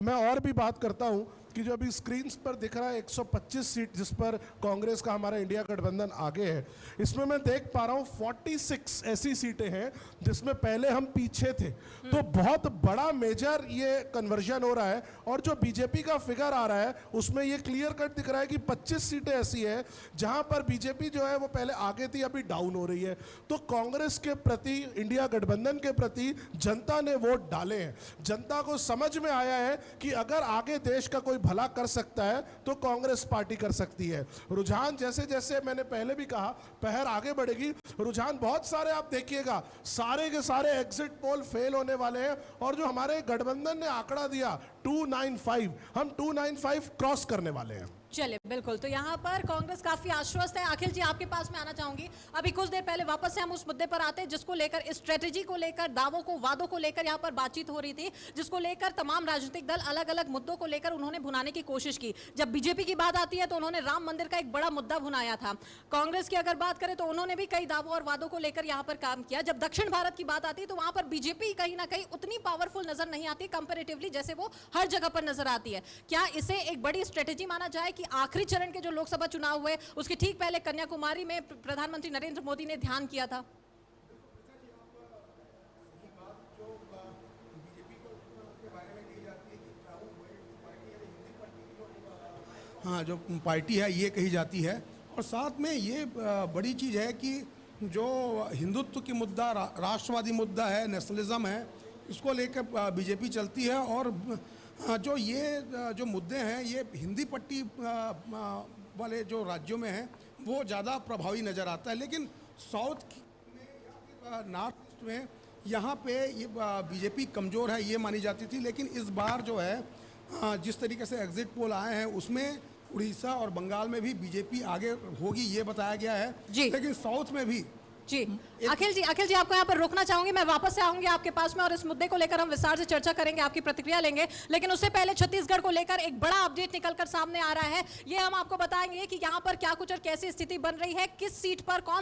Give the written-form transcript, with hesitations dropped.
मैं और भी बात करता हूं कि जो अभी स्क्रीन पर दिख रहा है 125 सीट जिस पर कांग्रेस का हमारा इंडिया गठबंधन आगे है, इसमें मैं देख पा रहा हूं 46 ऐसी सीटें हैं जिसमें पहले हम पीछे थे। तो बहुत बड़ा मेजर ये कन्वर्जन हो रहा है। और जो बीजेपी का फिगर आ रहा है उसमें ये क्लियर कट दिख रहा है कि 25 सीटें ऐसी है जहां पर बीजेपी जो है वो पहले आगे थी, अभी डाउन हो रही है। तो कांग्रेस के प्रति, इंडिया गठबंधन के प्रति जनता ने वोट डाले हैं। जनता को समझ में आया है कि अगर आगे देश का कोई भला कर सकता है तो कांग्रेस पार्टी कर सकती है। रुझान जैसे जैसे मैंने पहले भी कहा, पहर आगे बढ़ेगी। रुझान बहुत सारे आप देखिएगा, सारे के सारे एग्जिट पोल फेल होने वाले हैं। और जो हमारे गठबंधन ने आंकड़ा दिया 295, हम 295 क्रॉस करने वाले हैं। चलिए, बिल्कुल। तो यहाँ पर कांग्रेस काफी आश्वस्त है। अखिल जी, आपके पास में आना चाहूंगी। अभी कुछ देर पहले वापस से हम उस मुद्दे पर आते हैं जिसको लेकर, स्ट्रेटेजी को लेकर, दावों को, वादों को लेकर यहाँ पर बातचीत हो रही थी, जिसको लेकर तमाम राजनीतिक दल अलग अलग मुद्दों को लेकर उन्होंने भुनाने की कोशिश की। जब बीजेपी की बात आती है तो उन्होंने राम मंदिर का एक बड़ा मुद्दा भुनाया था। कांग्रेस की अगर बात करें तो उन्होंने भी कई दावों और वादों को लेकर यहाँ पर काम किया। जब दक्षिण भारत की बात आती है तो वहां पर बीजेपी कहीं ना कहीं उतनी पावरफुल नजर नहीं आती कंपेरेटिवली, जैसे वो हर जगह पर नजर आती है। क्या इसे एक बड़ी स्ट्रेटेजी माना जाए कि आखिरी चरण के जो लोकसभा चुनाव हुए उसके ठीक पहले कन्याकुमारी में प्रधानमंत्री नरेंद्र मोदी ने ध्यान किया था? हाँ, जो पार्टी है ये कही जाती है। और साथ में ये बड़ी चीज़ है कि जो हिंदुत्व की मुद्दा, राष्ट्रवादी मुद्दा है, नेशनलिज्म है, इसको लेकर बीजेपी चलती है। और जो ये जो मुद्दे हैं ये हिंदी पट्टी वाले जो राज्यों में हैं वो ज़्यादा प्रभावी नज़र आता है। लेकिन साउथ में या नॉर्थ ईस्ट में यहाँ पे ये बीजेपी कमज़ोर है ये मानी जाती थी। लेकिन इस बार जो है जिस तरीके से एग्जिट पोल आए हैं उसमें उड़ीसा और बंगाल में भी बीजेपी आगे होगी ये बताया गया है। लेकिन साउथ में भी जी। अखिल जी, आपको यहाँ पर रोकना चाहूंगी। मैं वापस से आऊंगी आपके पास में और इस मुद्दे को लेकर हम विस्तार से चर्चा करेंगे, आपकी प्रतिक्रिया लेंगे। लेकिन उससे पहले छत्तीसगढ़ को लेकर एक बड़ा अपडेट निकलकर सामने आ रहा है। ये हम आपको बताएंगे कि यहाँ पर क्या कुछ और कैसी स्थिति बन रही है, किस सीट पर कौन